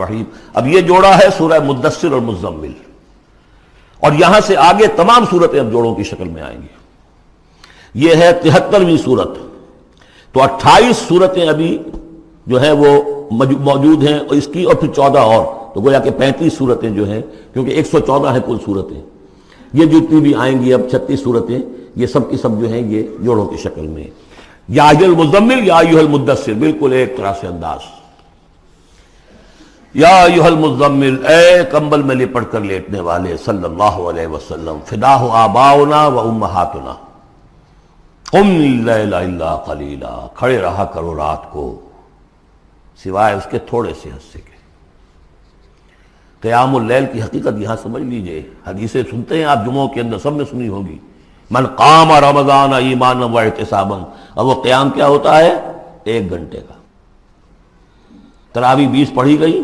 الرحیم۔ اب یہ جوڑا ہے سورہ مدثر اور مزمل، اور یہاں سے آگے تمام صورتیں اب جوڑوں کی شکل میں آئیں گی۔ یہ ہے 73ویں صورت، تو 28 صورتیں ابھی جو ہے وہ موجود ہیں اور اس کی، اور پھر 14 اور، تو گویا کہ 35 صورتیں جو ہیں، کیونکہ 114 ہے کل صورتیں، یہ جتنی بھی آئیں گی اب 36 صورتیں، یہ سب کی سب جو ہیں یہ جوڑوں کی شکل میں۔ یا ایھا المزمل یا ایھا المدثر، بالکل ایک طرح سے انداز۔ یا ایھا المزمل، اے کمبل میں لپٹ کر لیٹنے والے، صلی اللہ علیہ وسلم، فداہ آباؤنا و امہاتنا، قم اللیل الا قلیلا، کھڑے رہا کرو رات کو سوائے اس کے تھوڑے سے حصے کے۔ قیام اللیل کی حقیقت یہاں سمجھ لیجئے، حدیثیں سنتے ہیں آپ جمعوں کے اندر، سب نے سنی ہوگی، من قام رمضان ایمانا و احتسابا، اور وہ قیام کیا ہوتا ہے؟ 1 گھنٹے کا۔ تراویح 20 پڑھی گئی،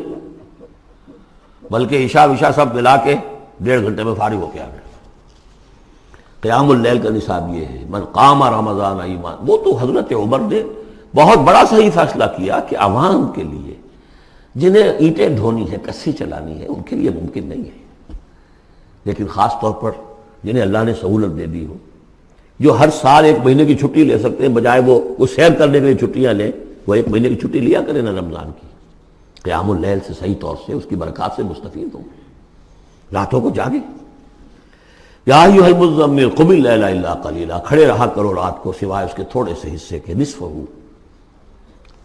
بلکہ عشاء وشاء سب ملا کے 1.5 گھنٹے میں فارغ ہو کے آ گئے۔ قیام اللیل کا نصاب یہ ہے، من قام رمضان ایمان۔ وہ تو حضرت عمر نے بہت بڑا صحیح فیصلہ کیا کہ عوام کے لیے جنہیں اینٹیں ڈھونی ہے، کسی چلانی ہے، ان کے لیے ممکن نہیں ہے، لیکن خاص طور پر جنہیں اللہ نے سہولت دے دی ہو، جو ہر سال 1 مہینے کی چھٹی لے سکتے ہیں، بجائے وہ سیر کرنے کے لیے چھٹیاں لیں، وہ 1 مہینے کی چھٹی لیا کریں نا رمضان کی، قیام اللیل سے صحیح طور سے اس کی برکات سے مستفید ہوں، راتوں کو جاگیں۔ یا ایھا المزمل قم اللیل الا قلیلا، کھڑے رہا کرو رات کو سوائے اس کے تھوڑے سے حصے کے، نصفہ،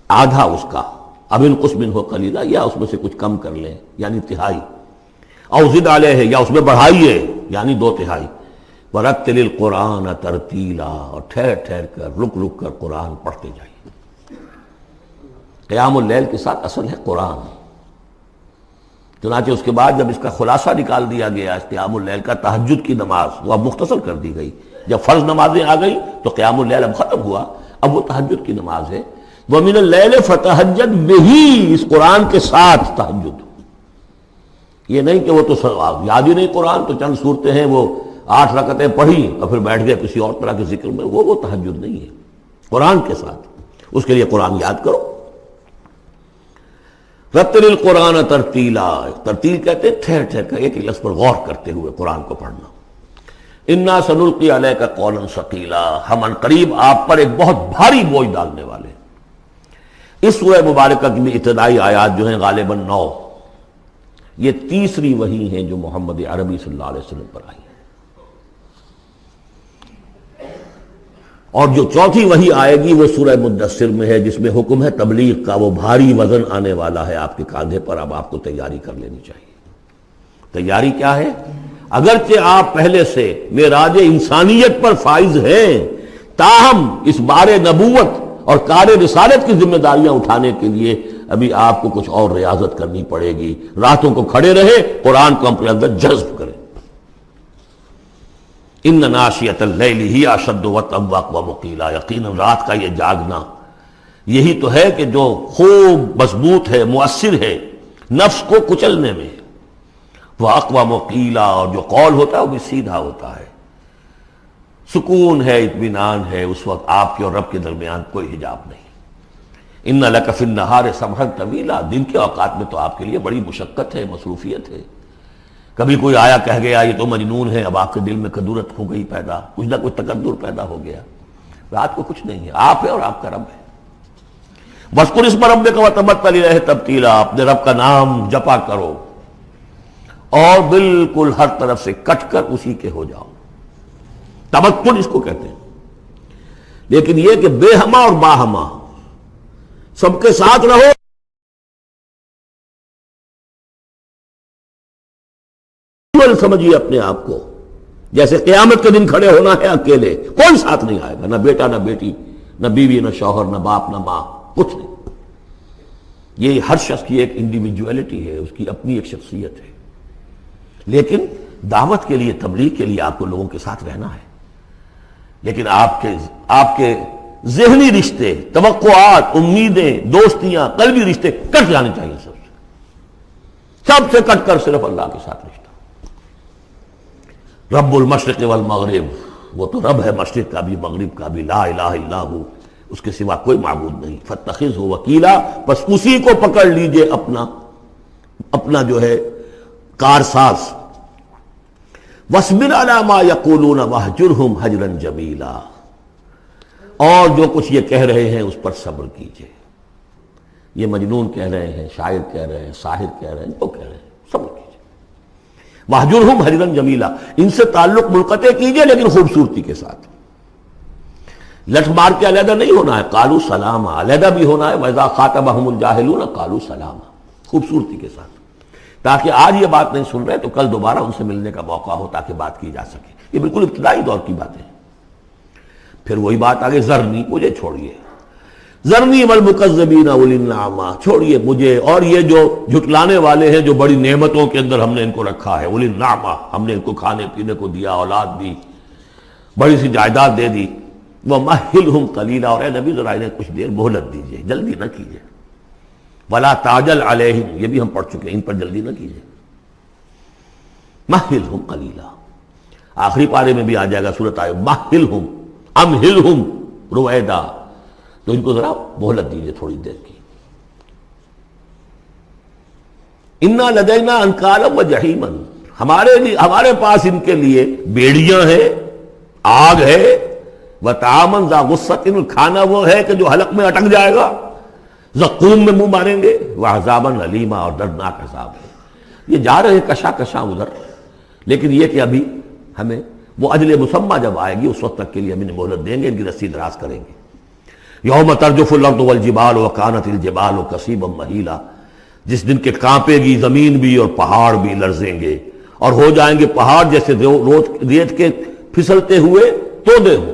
آدھا اس کا، اب انقص منہ قلیلا، یا اس میں سے کچھ کم کر لیں یعنی تہائی، او زد علیہ، یا اس میں بڑھائیے یعنی 2/3، ورتل القرآن ترتیلا، اور ٹھہر ٹھہر کر رک رک کر قرآن پڑھتے جائیے۔ قیام اللیل کے ساتھ اصل ہے قرآن، چنانچہ اس کے بعد جب اس کا خلاصہ نکال دیا گیا اس قیام اللیل کا، تہجد کی نماز وہ اب مختصر کر دی گئی، جب فرض نمازیں آ گئی تو قیام اللیل اب ختم ہوا، اب وہ تہجد کی نماز ہے۔ وَمِنَ اللَّيْلِ فَتَہجد بِهِ، اس قرآن کے ساتھ تہجد، یہ نہیں کہ وہ تو یاد ہی نہیں قرآن، تو چند صورتیں ہیں وہ 8 رکعتیں پڑھی اور پھر بیٹھ گئے کسی اور طرح کے ذکر میں، وہ تہجد نہیں ہے، قرآن کے ساتھ، اس کے لیے قرآن یاد کرو۔ رتل القرآن ترتیلا، ترتیل کہتے ہیں ٹھہر ٹھہر کر ایک لفظ پر غور کرتے ہوئے قرآن کو پڑھنا۔ انا سنلقی علیک قولا ثقیلا، ہم عنقریب آپ پر ایک بہت بھاری بوجھ ڈالنے والے۔ اس سورہ مبارکہ کی ابتدائی آیات جو ہیں غالباً 9، یہ تیسری وحی ہیں جو محمد عربی صلی اللہ علیہ وسلم پر آئی ہیں، اور جو چوتھی وحی آئے گی وہ سورہ مدثر میں ہے، جس میں حکم ہے تبلیغ کا، وہ بھاری وزن آنے والا ہے آپ کے کاندھے پر، اب آپ کو تیاری کر لینی چاہیے۔ تیاری کیا ہے؟ اگرچہ آپ پہلے سے معراج انسانیت پر فائز ہیں، تاہم اس بار نبوت اور کار رسالت کی ذمہ داریاں اٹھانے کے لیے ابھی آپ کو کچھ اور ریاضت کرنی پڑے گی۔ راتوں کو کھڑے رہے، قرآن کو اپنے اندر جذب کریں۔ ان ناشیۃ اللیل ہی اشد وطئا واقوم قیلا، یقیناً رات کا یہ جاگنا یہی تو ہے کہ جو خوب مضبوط ہے، مؤثر ہے نفس کو کچلنے میں، واقوم قیلا، اور جو قول ہوتا ہے وہ بھی سیدھا ہوتا ہے، سکون ہے، اطمینان ہے، اس وقت آپ کے اور رب کے درمیان کوئی حجاب نہیں۔ ان لک فی النہار سبحا طویلا، دن کے اوقات میں تو آپ کے لیے بڑی مشقت ہے، مصروفیت ہے، کبھی کوئی آیا کہہ گیا یہ تو مجنون ہے، اب آپ کے دل میں کدورت ہو گئی پیدا، کچھ نہ کچھ تکدر پیدا ہو گیا۔ رات کو کچھ نہیں ہے، آپ ہے اور آپ کا رب ہے۔ وَاذْكُرِ اسْمَ رَبِّكَ وَتَبَتَّلْ إِلَيْهِ تَبْتِيلًا، اپنے رب کا نام جپا کرو اور بالکل ہر طرف سے کٹ کر اسی کے ہو جاؤ۔ تبتل اس کو کہتے ہیں، لیکن یہ کہ بے ہما اور باہما سب کے ساتھ رہو، سمجھیے اپنے آپ کو جیسے قیامت کے دن کھڑے ہونا ہے اکیلے، کوئی ساتھ نہیں آئے گا، نہ بیٹا نہ بیٹی، نہ بیوی نہ شوہر، نہ باپ نہ ماں، کچھ نہیں۔ یہ ہر شخص کی ایک انڈیویجویلٹی ہے، اس کی اپنی ایک شخصیت ہے، لیکن دعوت کے لیے، تبلیغ کے لیے آپ کو لوگوں کے ساتھ رہنا ہے، لیکن آپ کے ذہنی رشتے، توقعات، امیدیں، دوستیاں، قلبی رشتے کٹ جانے چاہیے، سب سے کٹ کر صرف اللہ کے ساتھ رشتہ۔ رب المشرق والمغرب، وہ تو رب ہے مشرق کا بھی مغرب کا بھی، لا الہ الا ہو، اس کے سوا کوئی معبود نہیں، فاتخذہ وکیلا، بس اسی کو پکڑ لیجئے اپنا اپنا جو ہے کارساز. وَاصْبِرْ عَلَىٰ مَا يَقُولُونَ وَاهْجُرْهُمْ هَجْرًا جَمِيلًا، اور جو کچھ یہ کہہ رہے ہیں اس پر صبر کیجئے. یہ مجنون کہہ رہے ہیں، شاعر کہہ رہے ہیں، ساحر کہہ رہے ہیں، جو کہہ رہے ہیں صبر کیجئے. وَاهْجُرْهُمْ هَجْرًا جَمِيلًا، ان سے تعلق منقطع کیجئے لیکن خوبصورتی کے ساتھ. لٹ مار کے علیحدہ نہیں ہونا ہے، قالوا سلاما، علیحدہ بھی ہونا ہے. وَإِذَا خَاطَبَهُمُ الْجَاهِلُونَ قَالُوا سَلَامًا، خوبصورتی کے ساتھ، تاکہ آج یہ بات نہیں سن رہے تو کل دوبارہ ان سے ملنے کا موقع ہو تاکہ بات کی جا سکے. یہ بالکل ابتدائی دور کی باتیں ہیں. پھر وہی بات آگے، ذرنی، مجھے چھوڑیے، ذرنی والمکذبین اولی النعمہ، چھوڑیے مجھے اور یہ جو جھٹلانے والے ہیں جو بڑی نعمتوں کے اندر ہم نے ان کو رکھا ہے. اولی النعمہ، ہم نے ان کو کھانے پینے کو دیا، اولاد دی، بڑی سی جائیداد دے دی. وَمَهِّلْهُمْ قَلِيلًا، اور اے نبی ذرا انہیں کچھ دیر مہلت دیجیے، جلدی نہ کیجیے. وَلَا تَعْجَلْ عَلَيْهِمْ، یہ بھی ہم پڑھ چکے ہیں، ان پر جلدی نہ کیجیے. مَهِّلْهُمْ قَلِيلًا، آخری پارے میں بھی آ جائے گا سورۃ آئے مَهِّلْهُمْ أَمْهِلْهُمْ رُوَیدًا، تو ان کو ذرا مہلت دیجیے تھوڑی دیر کی. اِنَّا لَدَيْنَا أَنْكَالًا وَجَحِيمًا، ہمارے پاس ان کے لیے بیڑیاں ہیں، آگ ہے. وَطَعَامًا ذَا غُصَّةٍ، کھانا وہ ہے کہ جو حلق میں اٹک جائے گا، زقوم میں منہ ماریں گے. وَعَذَابًا أَلِيمًا، اور دردناک عذاب ہے. یہ جا رہے ہیں کشا کشا ادھر، لیکن یہ کہ ابھی ہمیں وہ اجل مسمى جب آئے گی اس وقت تک کے لیے ہم انہیں مہلت دیں گے، ان کی رسی دراز کریں گے. یوم ترجف الارض والجبال وکانت الجبال کثیبا مہیلا، جس دن کے کانپے گی زمین بھی اور پہاڑ بھی لرزیں گے، اور ہو جائیں گے پہاڑ جیسے ریت کے پھسلتے ہوئے تودے ہوں.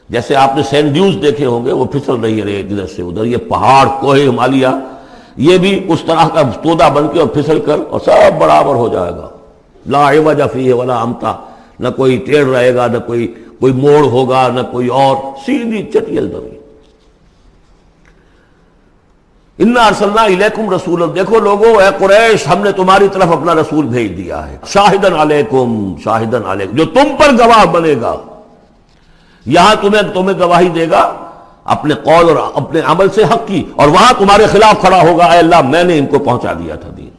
جیسے آپ نے سینڈ ڈیوز دیکھے ہوں گے، وہ پھسل رہی ہے ریت ادھر سے ادھر. یہ پہاڑ کوہ ہمالیہ یہ بھی اس طرح کا تودا بن کے اور پھسل کر اور سب برابر ہو جائے گا. لا عوج فیہ ولا امتا، نہ کوئی ٹیڑھ رہے گا، نہ کوئی موڑ ہوگا، نہ کوئی اور، سیدھی چٹیل زمین. انا ارسلنا الیکم رسولا، دیکھو لوگوں، اے قریش، ہم نے تمہاری طرف اپنا رسول بھیج دیا ہے. شاہدن علیکم، شاہدن علیکم، جو تم پر گواہ بنے گا. یہاں تمہیں گواہی دے گا اپنے قول اور اپنے عمل سے حق کی، اور وہاں تمہارے خلاف کھڑا ہوگا، اے اللہ میں نے ان کو پہنچا دیا تھا دین.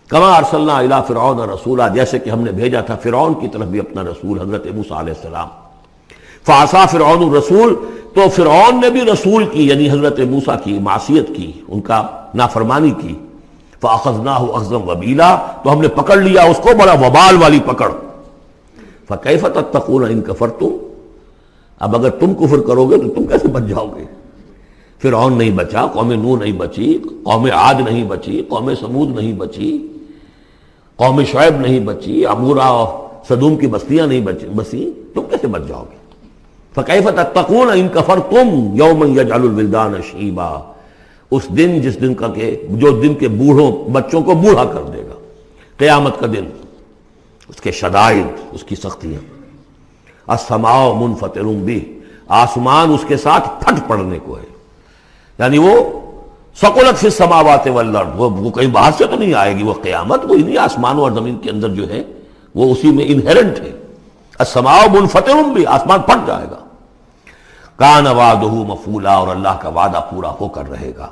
کما ارسلنا الی فرعون رسولا، جیسے کہ ہم نے بھیجا تھا فرعون کی طرف بھی اپنا رسول حضرت موسیٰ علیہ السلام. فعصا فرعون الرسول، تو فرعون نے بھی رسول کی یعنی حضرت موسیٰ کی معصیت کی، ان کا نافرمانی کی. فاخذناہ اخذا وبیلا، تو ہم نے پکڑ لیا اس کو بڑا وبال والی پکڑ. فکیف تتقون ان کفرتم، اب اگر تم کفر کرو گے تو تم کیسے بچ جاؤ گے؟ فرعون نہیں بچا، قوم نوح نہیں بچی، قوم عاد نہیں بچی، قوم سمود نہیں بچی، قوم شعیب نہیں بچی، عمورہ اور صدوم کی بستیاں نہیں بسی، تم کیسے بچ جاؤ گے؟ فکیف تتقون ان کفرتم یوما یجعل الولدان شیبا، اس دن جس دن کا کہ جو دن کے بوڑھوں بچوں کو بوڑھا کر دے گا، قیامت کا دن، اس کے شدائد، اس کی سختیاں. السماء منفطر بہ، آسمان اس کے ساتھ پھٹ پڑنے کو ہے، یعنی وہ ثقلت فی السماوات والارض، وہ کہیں باہر سے تو نہیں آئے گی، وہ قیامت وہ انہی آسمانوں اور زمین کے اندر جو ہے وہ اسی میں انہیرنٹ ہے. السماء منفطر بہ، آسمان پھٹ جائے گا. کان وعدہ مفعولا، اور اللہ کا وعدہ پورا ہو کر رہے گا.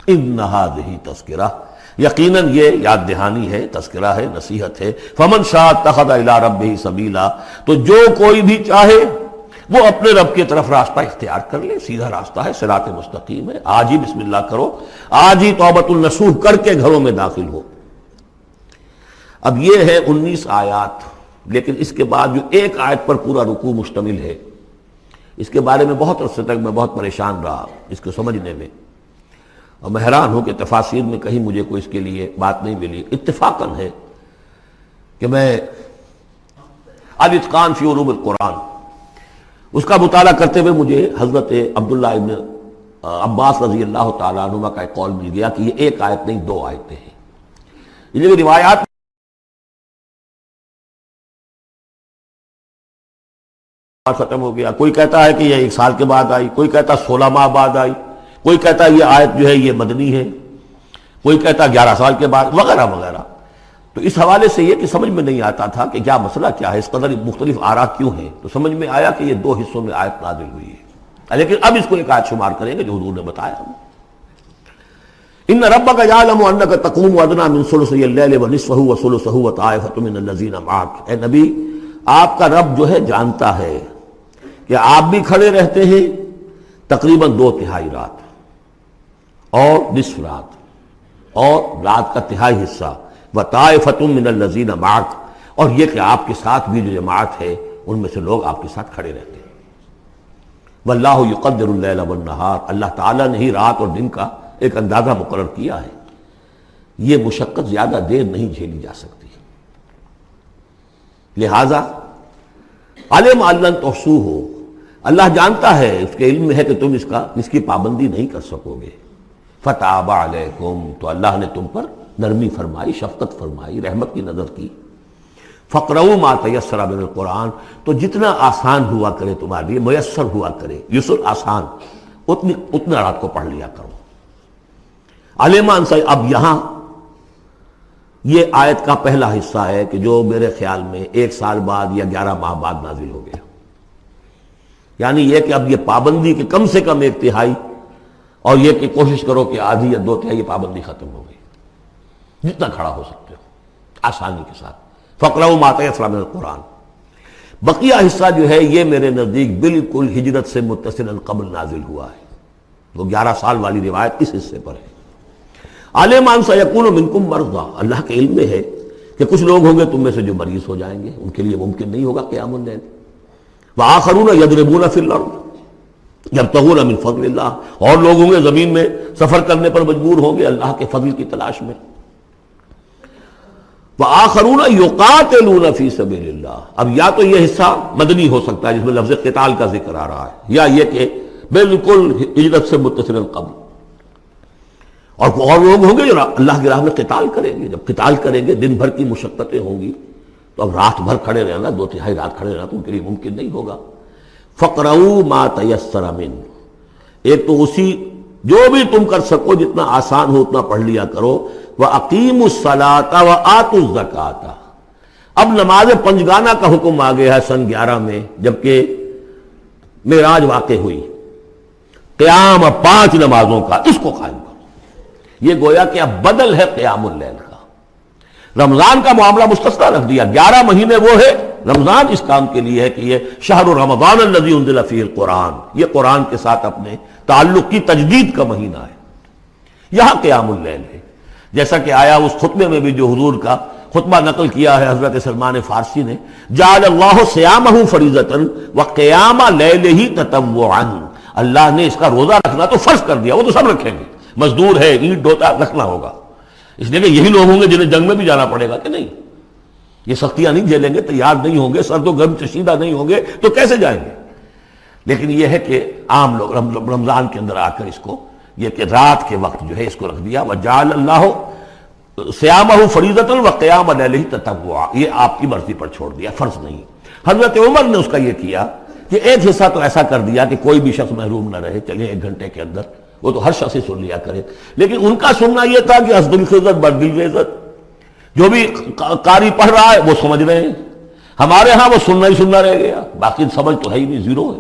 ان ھذہ تذکرہ، یقیناً یہ یاد دہانی ہے، تذکرہ ہے، نصیحت ہے. فمن شاء اتخذ الی ربہ سبیلا، تو جو کوئی بھی چاہے وہ اپنے رب کی طرف راستہ اختیار کر لے، سیدھا راستہ ہے، صراط مستقیم ہے. آج ہی بسم اللہ کرو، آج ہی توبۃ النصوح کر کے گھروں میں داخل ہو. اب یہ ہے 19 آیات، لیکن اس کے بعد جو ایک آیت پر پورا رکوع مشتمل ہے، اس کے بارے میں بہت عرصے تک میں بہت پریشان رہا اس کو سمجھنے میں، اور میں حیران ہوں کہ تفاسیر میں کہیں مجھے کوئی اس کے لیے بات نہیں ملی. اتفاقاً ہے کہ میں الاتقان فی علوم القرآن اس کا مطالعہ کرتے ہوئے مجھے حضرت عبداللہ ابن عباس رضی اللہ تعالیٰ عنہ کا ایک قول مل گیا کہ یہ ایک آیت نہیں 2 آیتیں ہیں. یہ روایات ختم ہو گیا، کوئی کہتا ہے کہ یہ 1 سال کے بعد آئی، کوئی کہتا 16 ماہ بعد آئی، کوئی کہتا یہ آیت جو ہے یہ مدنی ہے، کوئی کہتا 11 سال کے بعد، وغیرہ وغیرہ. تو اس حوالے سے یہ کہ سمجھ میں نہیں آتا تھا کہ کیا مسئلہ کیا ہے، اس قدر مختلف آراء کیوں ہیں. تو سمجھ میں آیا کہ یہ 2 حصوں میں آیت نازل ہوئی ہے، لیکن اب اس کو ایک آیت شمار کریں گے جو حضور نے بتایا. ان ربک یعلم انک تقوم ادنی من ثلثی اللیل ونصفہ وثلثہ وطائفۃ من الذین معک، اے نبی آپ کا رب جو ہے جانتا ہے کہ آپ بھی کھڑے رہتے ہیں تقریباً 2/3 رات اور نصف رات اور رات کا تہائی حصہ، وطائفۃ من الذین معک، اور یہ کہ آپ کے ساتھ بھی جو جماعت ہے ان میں سے لوگ آپ کے ساتھ کھڑے رہتے ہیں۔ واللہ یقدر اللیل والنہار، اللہ تعالیٰ نے ہی رات اور دن کا ایک اندازہ مقرر کیا ہے، یہ مشقت زیادہ دیر نہیں جھیلی جا سکتی، لہذا علم ان لن تحصوہ، اللہ جانتا ہے، اس کے علم میں ہے کہ تم اس کی پابندی نہیں کر سکو گے۔ فتاب علیکم، تو اللہ نے تم پر نرمی فرمائی، شفقت فرمائی، رحمت کی نظر کی۔ فقرؤوا ما تیسر من القرآن، تو جتنا آسان ہوا کرے تمہارے لیے، میسر ہوا کرے، یسر آسان، اتنا رات کو پڑھ لیا کرو۔ علمان سے اب یہاں یہ آیت کا پہلا حصہ ہے کہ جو میرے خیال میں 1 سال بعد یا 11 ماہ بعد نازل ہو گیا، یعنی یہ کہ اب یہ پابندی کے کم سے کم 1/3 اور یہ کہ کوشش کرو کہ آدھی یا 2/3 پابندی ختم ہو گئی، جتنا کھڑا ہو سکتے ہو آسانی کے ساتھ۔ فقرؤوا ما تیسر من القرآن، بقیہ حصہ جو ہے یہ میرے نزدیک بالکل ہجرت سے متصل قبل نازل ہوا ہے، وہ 11 سال والی روایت اس حصے پر ہے۔ علم ان سیکون منکم مرضی، اللہ کے علم میں ہے کہ کچھ لوگ ہوں گے تم میں سے جو مریض ہو جائیں گے، ان کے لیے ممکن نہیں ہوگا قیام اللیل۔ وآخرون یضربون فی الارض یبتغون من فضل اللہ، اور لوگ ہوں گے زمین میں سفر کرنے پر مجبور ہوں گے اللہ کے فضل کی تلاش میں۔ وآخرون یقاتلون فی سبیل اللہ، اب یا تو یہ حصہ مدنی ہو سکتا ہے جس میں لفظ قتال کا ذکر آ رہا ہے، یا یہ کہ بالکل ہجرت سے متصل قبل، اور لوگ ہوں گے جو اللہ کی راہ میں قتال کریں گے۔ جب قتال کریں گے دن بھر کی مشقتیں ہوں گی، تو اب رات بھر کھڑے رہنا، 2/3 رات کھڑے رہنا تو ان کے لیے ممکن نہیں ہوگا۔ فقرؤوا ما تیسر من، ایک تو اسی جو بھی تم کر سکو جتنا آسان ہو اتنا پڑھ لیا کرو۔ وَأَقِيمُوا الصَّلَاةَ وَآتُوا الزَّكَاةَ، اب نماز پنجگانہ کا حکم آ گیا ہے سن 11 میں، جبکہ معراج واقع ہوئی، قیام 5 نمازوں کا، اس کو قائم کرو۔ یہ گویا کہ اب بدل ہے قیام اللیل کا۔ رمضان کا معاملہ مستثنیٰ رکھ دیا، 11 مہینے وہ ہے، رمضان اس کام کے لیے ہے کہ یہ شہر رمضان الذی انزل فیہ القرآن، یہ قرآن کے ساتھ اپنے تعلق کی تجدید کا مہینہ ہے۔ یہاں قیام اللیل ہے، جیسا کہ آیا اس خطبے میں بھی جو حضور کا خطبہ نقل کیا ہے حضرت سلمان فارسی نے، جعل اللہ صیامہ فریضۃ وقیام لیلہ تطوعا، اللہ نے اس کا روزہ رکھنا تو فرض کر دیا، وہ تو سب رکھیں گے، مزدور ہے، اینٹ ڈھوتا رکھنا ہوگا، اس لیے کہ یہی لوگ ہوں گے جنہیں جنگ میں بھی جانا پڑے گا کہ نہیں، یہ سختیاں نہیں جھیلیں گے، تیار نہیں ہوں گے، سرد و گرم چشیدہ نہیں ہوں گے تو کیسے جائیں گے۔ لیکن یہ ہے کہ عام لوگ رمضان کے اندر آ کر اس کو یہ کہ رات کے وقت جو ہے اس کو رکھ دیا، وجعل اللہ صیامہ فریضۃ وقیام لیلہ تطوعا، یہ آپ کی مرضی پر چھوڑ دیا، فرض نہیں۔ حضرت عمر نے اس کا یہ کیا کہ ایک حصہ تو ایسا کر دیا کہ کوئی بھی شخص محروم نہ رہے، چلے 1 گھنٹے کے اندر وہ تو ہر شخص سے سن لیا کرے، لیکن ان کا سننا یہ تھا کہ حسب الخزت بر بالغزت، جو بھی قاری پڑھ رہا ہے وہ سمجھ رہے ہیں، ہمارے ہاں وہ سننا ہی سننا رہ گیا، باقی سمجھ تو ہے ہی نہیں، زیرو ہے۔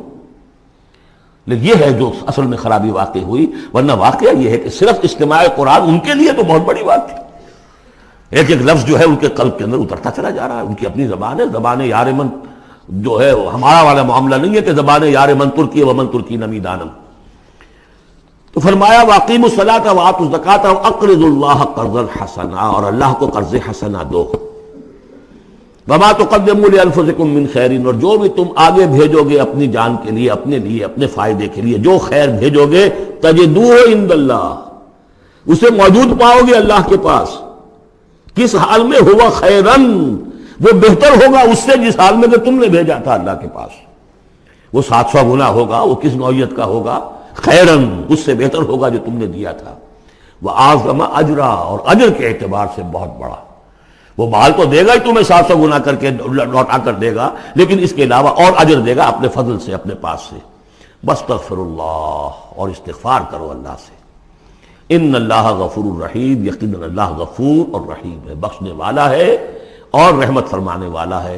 لیکن یہ ہے جو اصل میں خرابی واقع ہوئی، ورنہ واقعہ یہ ہے کہ صرف استماع قرآن ان کے لیے تو بہت بڑی بات تھی، ایک ایک لفظ جو ہے ان کے قلب کے اندر اترتا چلا جا رہا ہے، ان کی اپنی زبان ہے، زبان یار من جو ہے وہ ہمارا والا معاملہ نہیں ہے کہ زبان یار من ترکی ومن ترکی نمی دانم۔ تو فرمایا واقیموا الصلاۃ وآتوا الزکاۃ واقرضوا اللہ قرضا حسنا، اور اللہ کو قرض حسنا دو۔ وما تقدموا لانفسکم من خیر، اور جو بھی تم آگے بھیجو گے اپنی جان کے لیے، اپنے فائدے کے لیے، جو خیر بھیجو گے تجدوہ عند اللہ، اسے موجود پاؤ گے اللہ کے پاس۔ کس حال میں؟ ہوا خیرن، وہ بہتر ہوگا اس سے جس حال میں کہ تم نے بھیجا تھا اللہ کے پاس، وہ 700 گنا ہوگا، وہ کس نوعیت کا ہوگا؟ خیرن، اس سے بہتر ہوگا جو تم نے دیا تھا۔ وَأَعْظَمَ أَجْرًا، اور اجر کے اعتبار سے بہت بڑا، وہ مال تو دے گا ہی تمہیں 700 گنا کر کے لوٹا کر دے گا، لیکن اس کے علاوہ اور اجر دے گا اپنے فضل سے، اپنے پاس سے۔ بستغفر اللہ، اور استغفار کرو اللہ سے۔ ان اللہ غفور الرحیم، یقیناً اللہ غفور اور رحیم ہے، بخشنے والا ہے اور رحمت فرمانے والا ہے۔